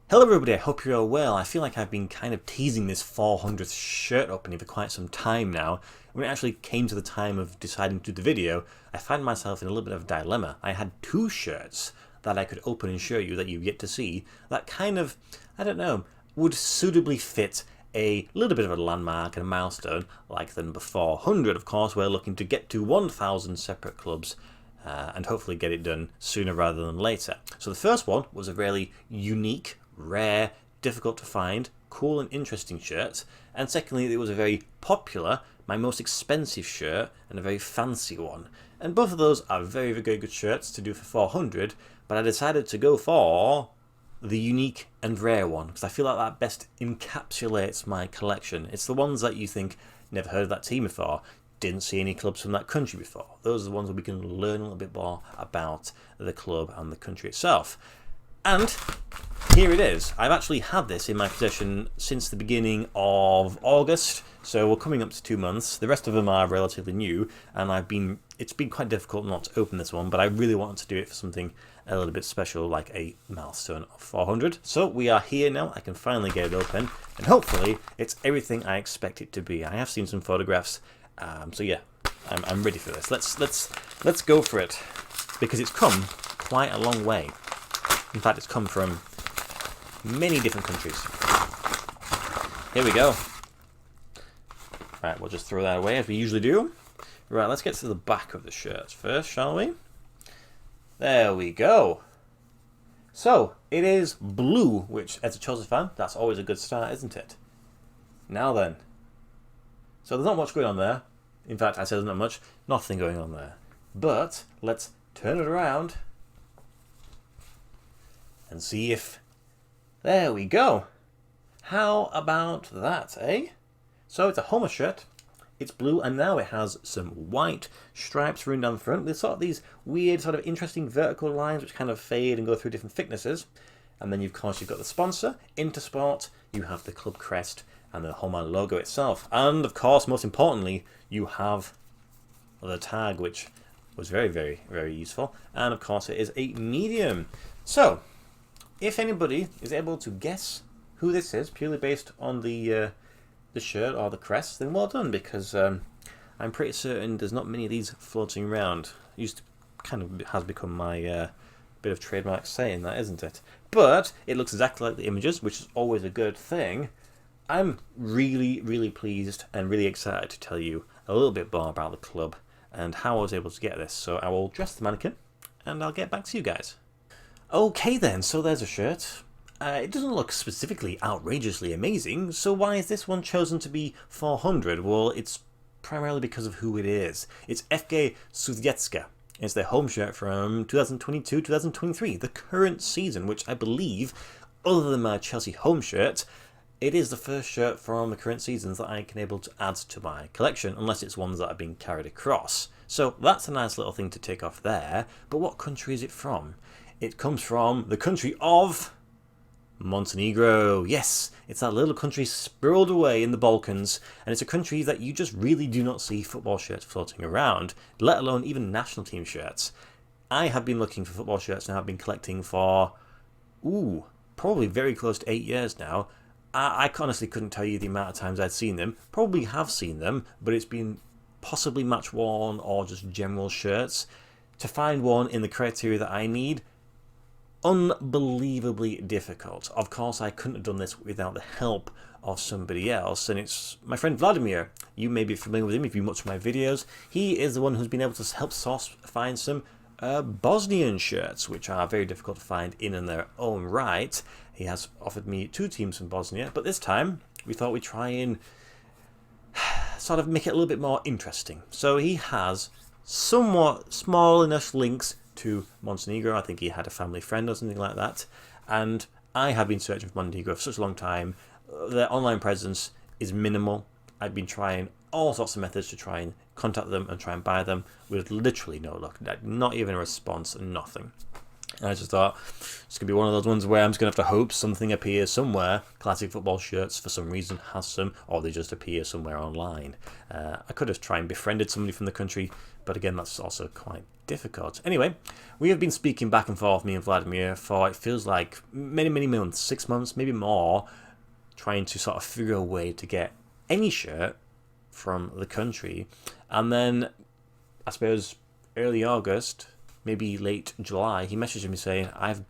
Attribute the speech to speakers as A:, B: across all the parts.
A: Hello everybody, I hope you're all well. I feel like I've been kind of teasing this 400th shirt opening for quite some time now. When it actually came to the time of deciding to do the video, I found myself in a little bit of a dilemma. I had two shirts that I could open and show you that you've yet to see that kind of, I don't know, would suitably fit a little bit of a landmark and a milestone like the number 400. Of course, we're looking to get to 1,000 separate clubs and hopefully get it done sooner rather than later. So the first one was a really unique, rare, difficult to find, cool and interesting shirt, and secondly it was a very popular, my most expensive shirt, and a very fancy one. And both of those are very, very good shirts to do for 400, but I decided to go for the unique and rare one because I feel like that best encapsulates my collection. It's the ones that you think, never heard of that team before, didn't see any clubs from that country before. Those are the ones where we can learn a little bit more about the club and the country itself. And here it is. I've actually had this in my possession since the beginning of August, so we're coming up to 2 months. The rest of them are relatively new, and it's been quite difficult not to open this one, but I really wanted to do it for something a little bit special, like a milestone of 400. So we are here now. I can finally get it open, and hopefully it's everything I expect it to be. I have seen some photographs, so yeah, I'm ready for this. Let's go for it, because it's come quite a long way. In fact, it's come from many different countries. Here we go. Right, we'll just throw that away as we usually do. Right, let's get to the back of the shirt first, shall we? There we go. So, it is blue, which, as a Chelsea fan, that's always a good start, isn't it? Now then. So there's not much going on there. In fact, I said there's not much. Nothing going on there. But, let's turn it around and see if... There we go. How about that, eh? So it's a Homer shirt. It's blue, and now it has some white stripes running down the front. There's sort of these weird, sort of interesting vertical lines which kind of fade and go through different thicknesses. And then, of course, you've got the sponsor, Intersport. You have the club crest and the Homer logo itself. And, of course, most importantly, you have the tag, which was very, very, very useful. And, of course, it is a medium. So, if anybody is able to guess who this is, purely based on the shirt or the crest, then well done, because I'm pretty certain there's not many of these floating around. Used to kind of has become my bit of trademark saying that, isn't it? But it looks exactly like the images, which is always a good thing. I'm really, really pleased and really excited to tell you a little bit more about the club and how I was able to get this. So I will dress the mannequin and I'll get back to you guys. Okay then, so there's a shirt. It doesn't look specifically outrageously amazing, so why is this one chosen to be 400? Well, it's primarily because of who it is. It's FK Sudjetska. It's their home shirt from 2022-2023, the current season, which I believe, other than my Chelsea home shirt, it is the first shirt from the current seasons that I can able to add to my collection, unless it's ones that have been carried across. So that's a nice little thing to tick off there, but what country is it from? It comes from the country of Montenegro. Yes, it's that little country sprawled away in the Balkans, and it's a country that you just really do not see football shirts floating around, let alone even national team shirts. I have been looking for football shirts now. I've been collecting for, probably very close to 8 years now. I honestly couldn't tell you the amount of times I'd seen them. Probably have seen them, but it's been possibly match worn or just general shirts. To find one in the criteria that I need, unbelievably difficult. Of course, I couldn't have done this without the help of somebody else, and it's my friend Vladimir. You may be familiar with him if you watch my videos. He is the one who's been able to help find some Bosnian shirts, which are very difficult to find in and their own right. He has offered me 2 teams from Bosnia, but this time we thought we'd try and sort of make it a little bit more interesting. So he has somewhat small enough links to Montenegro. I think he had a family friend or something like that, and I have been searching for Montenegro for such a long time. Their online presence is minimal. I've been trying all sorts of methods to try and contact them and try and buy them with literally no luck. Not even a response, nothing. And I just thought it's going to be one of those ones where I'm just going to have to hope something appears somewhere. Classic football shirts, for some reason, has some, or they just appear somewhere online. I could have tried and befriended somebody from the country, But again, that's also quite difficult. Anyway, we have been speaking back and forth, me and Vladimir, for it feels like many, many months, 6 months, maybe more, trying to sort of figure a way to get any shirt from the country. And then, I suppose, early August, maybe late July, he messaged me saying, I've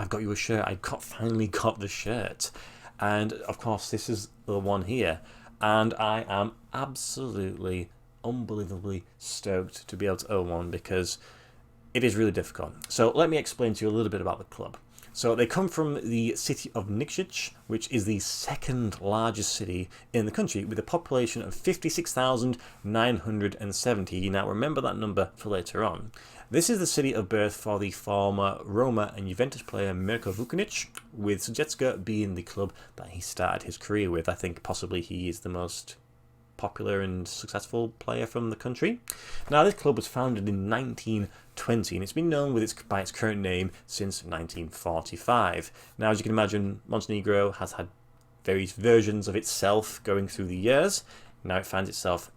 A: got you a shirt. Finally got the shirt. And, of course, this is the one here. And I am absolutely, unbelievably stoked to be able to own one because it is really difficult. So let me explain to you a little bit about the club. So they come from the city of Nikšić, which is the second largest city in the country with a population of 56,970. Now remember that number for later on. This is the city of birth for the former Roma and Juventus player Mirko Vukanić, with Sudjetska being the club that he started his career with. I think possibly he is the most popular and successful player from the country. Now this club was founded in 1920 and it's been known by its current name since 1945. Now as you can imagine, Montenegro has had various versions of itself going through the years. Now it finds itself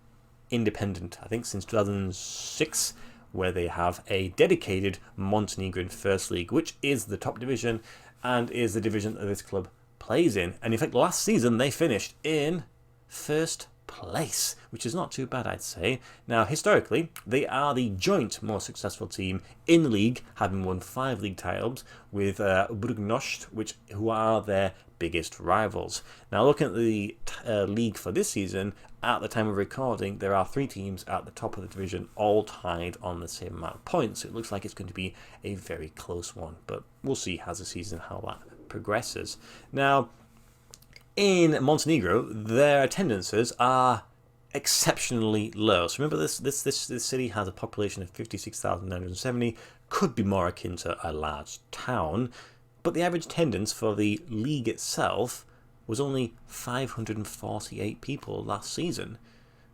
A: independent, I think since 2006, where they have a dedicated Montenegrin First League, which is the top division and is the division that this club plays in. And in fact last season they finished in first place, which is not too bad, I'd say. Now, historically, they are the joint most successful team in the league, having won 5 league titles with Budućnost, who are their biggest rivals. Now, looking at the league for this season, at the time of recording, there are 3 teams at the top of the division, all tied on the same amount of points. It looks like it's going to be a very close one, but we'll see as the season how that progresses. Now, in Montenegro, their attendances are exceptionally low. So remember, this city has a population of 56,970, could be more akin to a large town, but the average attendance for the league itself was only 548 people last season,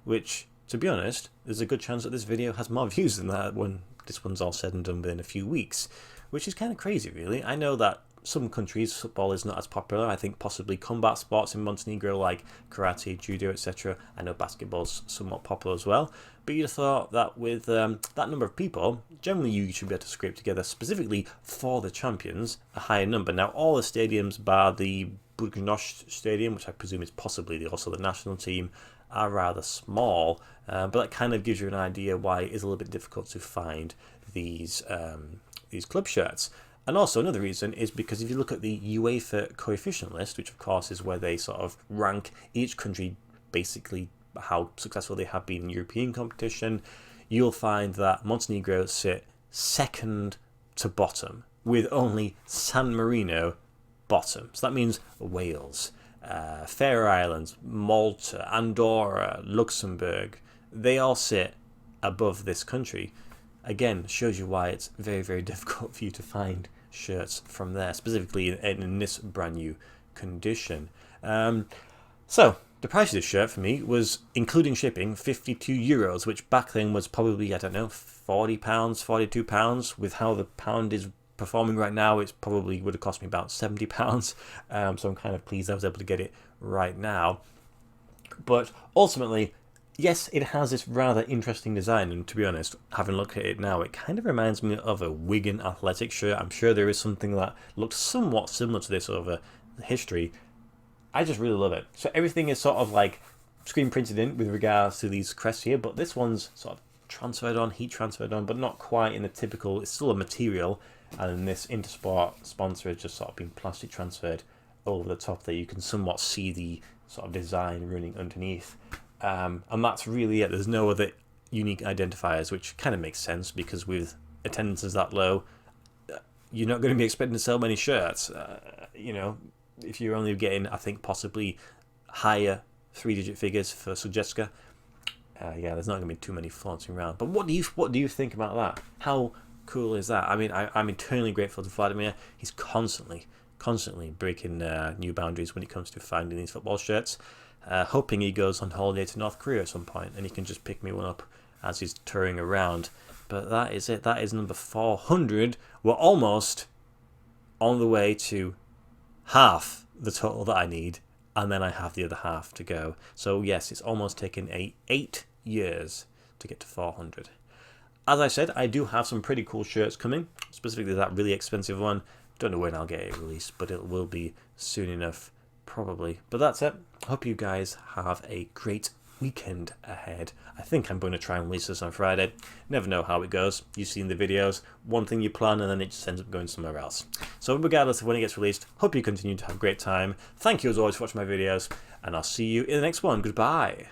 A: which, to be honest, there's a good chance that this video has more views than that when this one's all said and done within a few weeks, which is kind of crazy, really. I know that some countries, football is not as popular. I think possibly combat sports in Montenegro like karate, judo, etc. I know basketball's somewhat popular as well. But you'd have thought that with that number of people, generally you should be able to scrape together, specifically for the champions, a higher number. Now, all the stadiums, bar the Budućnost stadium, which I presume is possibly also the national team, are rather small. But that kind of gives you an idea why it is a little bit difficult to find these club shirts. And also another reason is because if you look at the UEFA coefficient list, which of course is where they sort of rank each country basically how successful they have been in European competition, you'll find that Montenegro sit second to bottom, with only San Marino bottom. So that means Wales, Faroe Islands, Malta, Andorra, Luxembourg, they all sit above this country. Again, shows you why it's very, very difficult for you to find shirts from there, specifically in this brand new condition. So, the price of this shirt for me was, including shipping, €52, which back then was probably, I don't know, £40, £42. With how the pound is performing right now, it probably would have cost me about £70. So I'm kind of pleased I was able to get it right now. But ultimately, yes, it has this rather interesting design, and to be honest, having looked at it now, it kind of reminds me of a Wigan Athletic shirt. I'm sure there is something that looks somewhat similar to this over history. I just really love it. So everything is sort of like screen printed in with regards to these crests here, but this one's sort of transferred on, heat transferred on, but not quite in the typical, it's still a material, and then this Intersport sponsor has just sort of been plastic transferred over the top there. You can somewhat see the sort of design running underneath. And that's really it. There's no other unique identifiers, which kind of makes sense because with attendances that low, you're not going to be expecting to sell many shirts. If you're only getting, I think, possibly higher 3-digit figures for Sudjetska, there's not going to be too many flaunting around. But what do you think about that? How cool is that? I mean, I'm eternally grateful to Vladimir. He's constantly breaking new boundaries when it comes to finding these football shirts. Hoping he goes on holiday to North Korea at some point and he can just pick me one up as he's touring around. But that is it. That is number 400. We're almost on the way to half the total that I need, and then I have the other half to go. So yes, it's almost taken 8 years to get to 400. as I said, I do have some pretty cool shirts coming, specifically that really expensive one. Don't know when I'll get it released, but it will be soon enough, probably. But that's it. Hope you guys have a great weekend ahead. I think I'm going to try and release this on Friday. Never know how it goes. You've seen the videos. One thing you plan and then it just ends up going somewhere else. So regardless of when it gets released, hope you continue to have a great time. Thank you as always for watching my videos, and I'll see you in the next one. Goodbye.